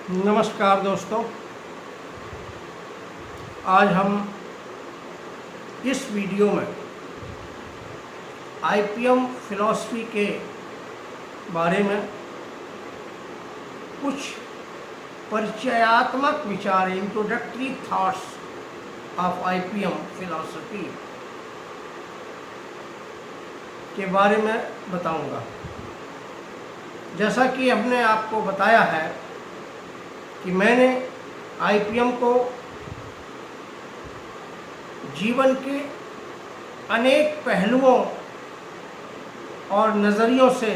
नमस्कार दोस्तों, आज हम इस वीडियो में आईपीएम फिलॉसफी के बारे में कुछ परिचयात्मक विचार, introductory thoughts of IPM philosophy के बारे में बताऊंगा। जैसा कि हमने आपको बताया है कि मैंने आईपीएम को जीवन के अनेक पहलुओं और नज़रियों से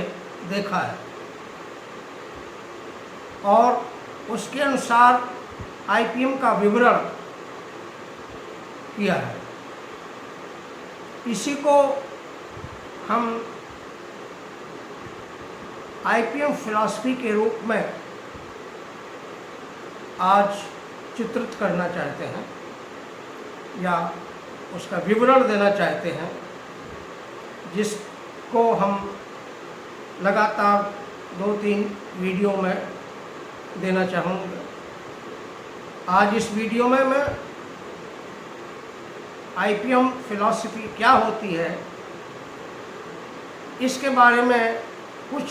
देखा है और उसके अनुसार आईपीएम का विवरण किया है। इसी को हम आईपीएम फिलॉसफी के रूप में आज चित्रित करना चाहते हैं या उसका विवरण देना चाहते हैं, जिसको हम लगातार 2-3 वीडियो में देना चाहूँगा। आज इस वीडियो में मैं आईपीएम फिलॉसफी क्या होती है इसके बारे में कुछ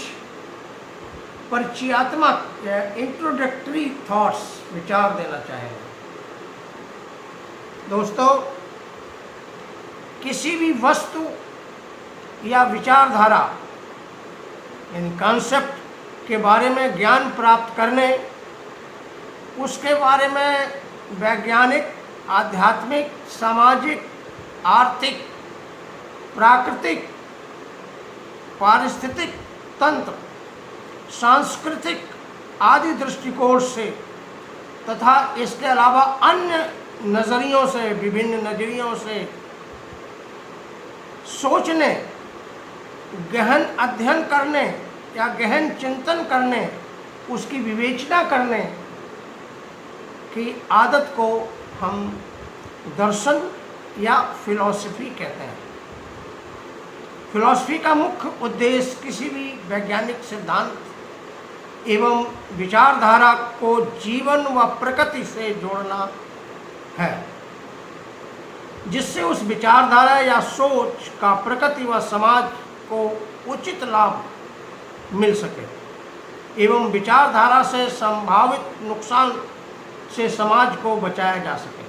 परिचयात्मक या इंट्रोडक्टरी थॉट्स विचार देना चाहेंगे। दोस्तों, किसी भी वस्तु या विचारधारा यानी कॉन्सेप्ट के बारे में ज्ञान प्राप्त करने, उसके बारे में वैज्ञानिक, आध्यात्मिक, सामाजिक, आर्थिक, प्राकृतिक, पारिस्थितिक तंत्र, सांस्कृतिक आदि दृष्टिकोण से तथा इसके अलावा अन्य नज़रियों से, विभिन्न नज़रियों से सोचने, गहन अध्ययन करने या गहन चिंतन करने, उसकी विवेचना करने की आदत को हम दर्शन या फिलॉसफी कहते हैं। फिलॉसफी का मुख्य उद्देश्य किसी भी वैज्ञानिक सिद्धांत एवं विचारधारा को जीवन व प्रकृति से जोड़ना है, जिससे उस विचारधारा या सोच का प्रकृति व समाज को उचित लाभ मिल सके एवं विचारधारा से संभावित नुकसान से समाज को बचाया जा सके।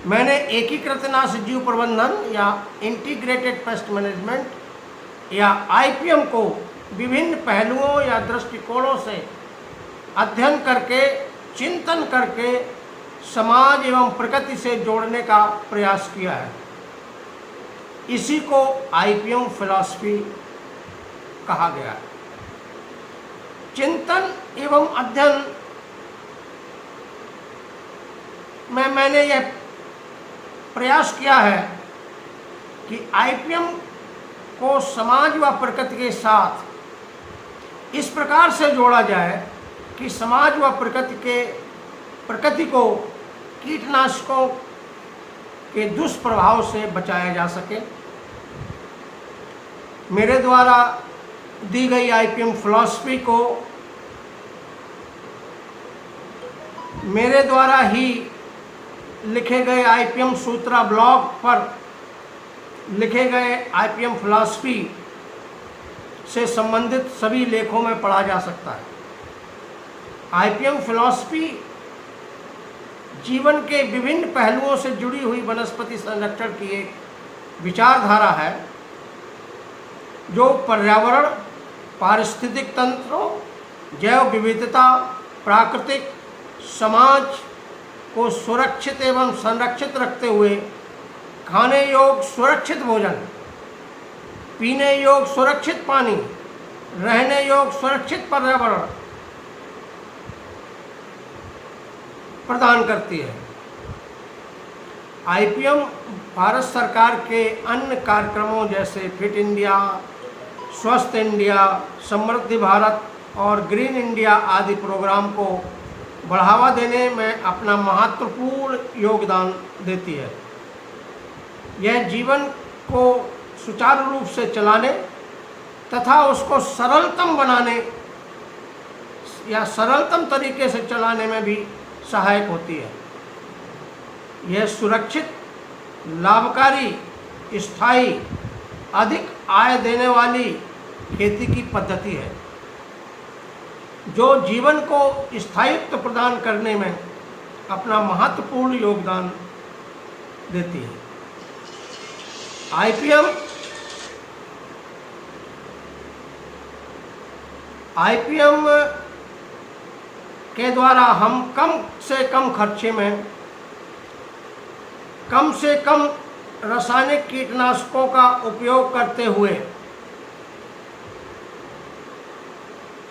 मैंने एकीकृत नाश जीव प्रबंधन या इंटीग्रेटेड पेस्ट मैनेजमेंट या आईपीएम को विभिन्न पहलुओं या दृष्टिकोणों से अध्ययन करके, चिंतन करके समाज एवं प्रकृति से जोड़ने का प्रयास किया है। इसी को आईपीएम फिलॉसफी कहा गया है। चिंतन एवं अध्ययन में मैंने यह प्रयास किया है कि आईपीएम को समाज व प्रकृति के साथ इस प्रकार से जोड़ा जाए कि समाज व प्रकृति को कीटनाशकों के दुष्प्रभाव से बचाया जा सके। मेरे द्वारा दी गई आईपीएम फिलॉसफी को मेरे द्वारा ही लिखे गए आईपीएम सूत्रा ब्लॉग पर लिखे गए आईपीएम फिलॉसफी से संबंधित सभी लेखों में पढ़ा जा सकता है। आईपीएम फिलॉसफी जीवन के विभिन्न पहलुओं से जुड़ी हुई वनस्पति संरक्षण की एक विचारधारा है, जो पर्यावरण, पारिस्थितिक तंत्रों, जैव विविधता, प्राकृतिक समाज को सुरक्षित एवं संरक्षित रखते हुए खाने योग्य सुरक्षित भोजन, पीने योग्य सुरक्षित पानी, रहने योग्य सुरक्षित पर्यावरण प्रदान करती है। आईपीएम भारत सरकार के अन्य कार्यक्रमों जैसे फिट इंडिया, स्वस्थ इंडिया, समृद्धि भारत और ग्रीन इंडिया आदि प्रोग्राम को बढ़ावा देने में अपना महत्वपूर्ण योगदान देती है। यह जीवन को सुचारू रूप से चलाने तथा उसको सरलतम बनाने या सरलतम तरीके से चलाने में भी सहायक होती है। यह सुरक्षित, लाभकारी, स्थायी, अधिक आय देने वाली खेती की पद्धति है जो जीवन को स्थायित्व प्रदान करने में अपना महत्वपूर्ण योगदान देती है। आईपीएम के द्वारा हम कम से कम खर्चे में कम से कम रासायनिक कीटनाशकों का उपयोग करते हुए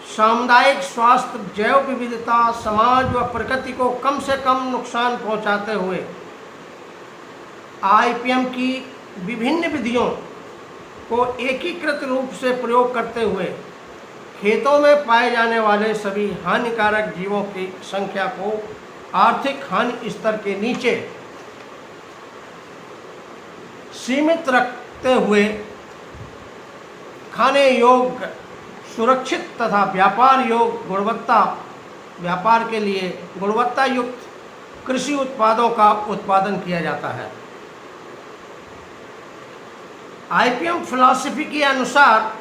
सामुदायिक स्वास्थ्य, जैव विविधता, समाज व प्रकृति को कम से कम नुकसान पहुंचाते हुए आईपीएम की विभिन्न विधियों को एकीकृत रूप से प्रयोग करते हुए खेतों में पाए जाने वाले सभी हानिकारक जीवों की संख्या को आर्थिक हानि स्तर के नीचे सीमित रखते हुए खाने योग्य, सुरक्षित तथा व्यापार के लिए गुणवत्ता युक्त कृषि उत्पादों का उत्पादन किया जाता है। आईपीएम फिलॉसफी के अनुसार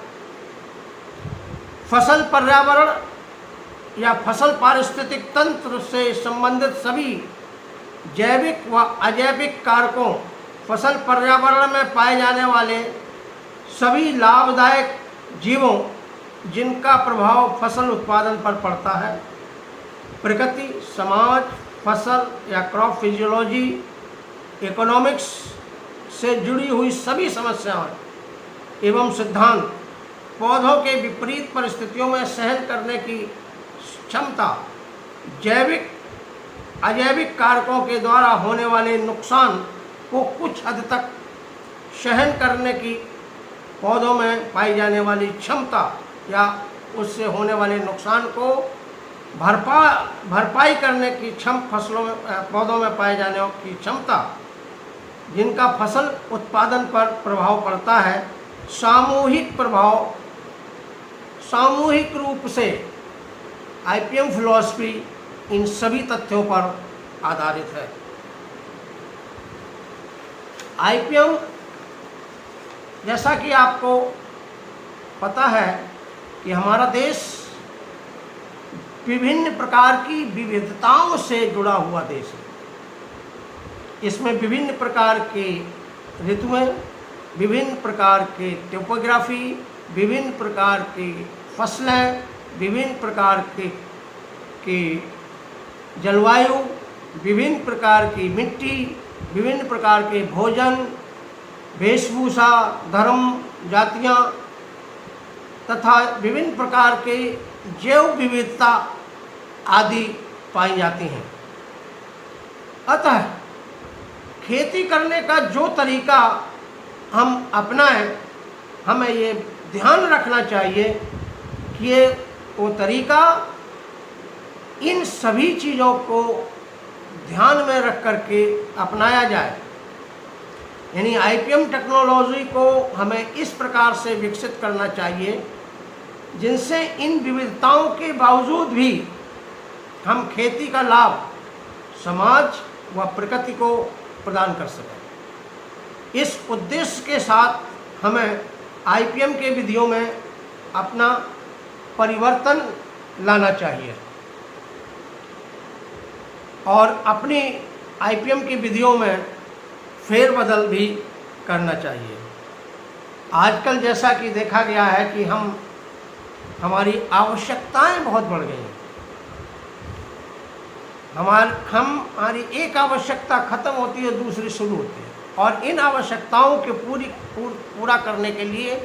फसल पर्यावरण या फसल पारिस्थितिक तंत्र से संबंधित सभी जैविक व अजैविक कारकों, फसल पर्यावरण में पाए जाने वाले सभी लाभदायक जीवों जिनका प्रभाव फसल उत्पादन पर पड़ता है, प्रकृति, समाज, फसल या क्रॉप फिजियोलॉजी, इकोनॉमिक्स से जुड़ी हुई सभी समस्याएं एवं सिद्धांत, पौधों के विपरीत परिस्थितियों में सहन करने की क्षमता, जैविक अजैविक कारकों के द्वारा होने वाले नुकसान को कुछ हद तक सहन करने की, पौधों में पाई जाने वाली क्षमता या उससे होने वाले नुकसान को भरपाई करने की पौधों में पाए जाने की क्षमता, जिनका फसल उत्पादन पर प्रभाव पड़ता है, सामूहिक रूप से आईपीएम फिलॉसफी इन सभी तथ्यों पर आधारित है। आईपीएम, जैसा कि आपको पता है कि हमारा देश विभिन्न प्रकार की विविधताओं से जुड़ा हुआ देश है। इसमें विभिन्न प्रकार के ऋतुएं, विभिन्न प्रकार के टोपोग्राफी, विभिन्न प्रकार की फसलें, विभिन्न प्रकार की जलवायु, विभिन्न प्रकार की मिट्टी, विभिन्न प्रकार के भोजन, वेशभूषा, धर्म, जातियाँ तथा विभिन्न प्रकार के जैव विविधता आदि पाई जाती हैं। अतः खेती करने का जो तरीका हम अपनाएं, हमें ये ध्यान रखना चाहिए कि ये वो तरीका इन सभी चीज़ों को ध्यान में रख कर के अपनाया जाए। यानी आईपीएम टेक्नोलॉजी को हमें इस प्रकार से विकसित करना चाहिए जिनसे इन विविधताओं के बावजूद भी हम खेती का लाभ समाज व प्रकृति को प्रदान कर सकें। इस उद्देश्य के साथ हमें आईपीएम के विधियों में अपना परिवर्तन लाना चाहिए और अपनी आईपीएम की विधियों में फेरबदल भी करना चाहिए। आजकल जैसा कि देखा गया है कि हमारी आवश्यकताएं बहुत बढ़ गई हैं। हमारी एक आवश्यकता खत्म होती है, दूसरी शुरू होती है, और इन आवश्यकताओं के पूरा करने के लिए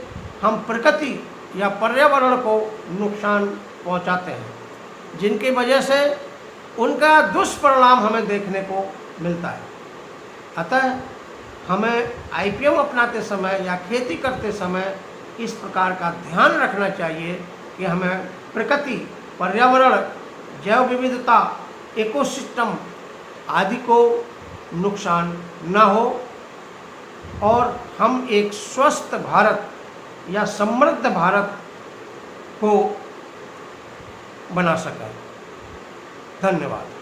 हम प्रकृति या पर्यावरण को नुकसान पहुंचाते हैं, जिनकी वजह से उनका दुष्परिणाम हमें देखने को मिलता है। अतः हमें आईपीएम अपनाते समय या खेती करते समय इस प्रकार का ध्यान रखना चाहिए कि हमें प्रकृति, पर्यावरण, जैव विविधता, इकोसिस्टम आदि को नुकसान न हो और हम एक स्वस्थ भारत या समृद्ध भारत को बना सकें। धन्यवाद।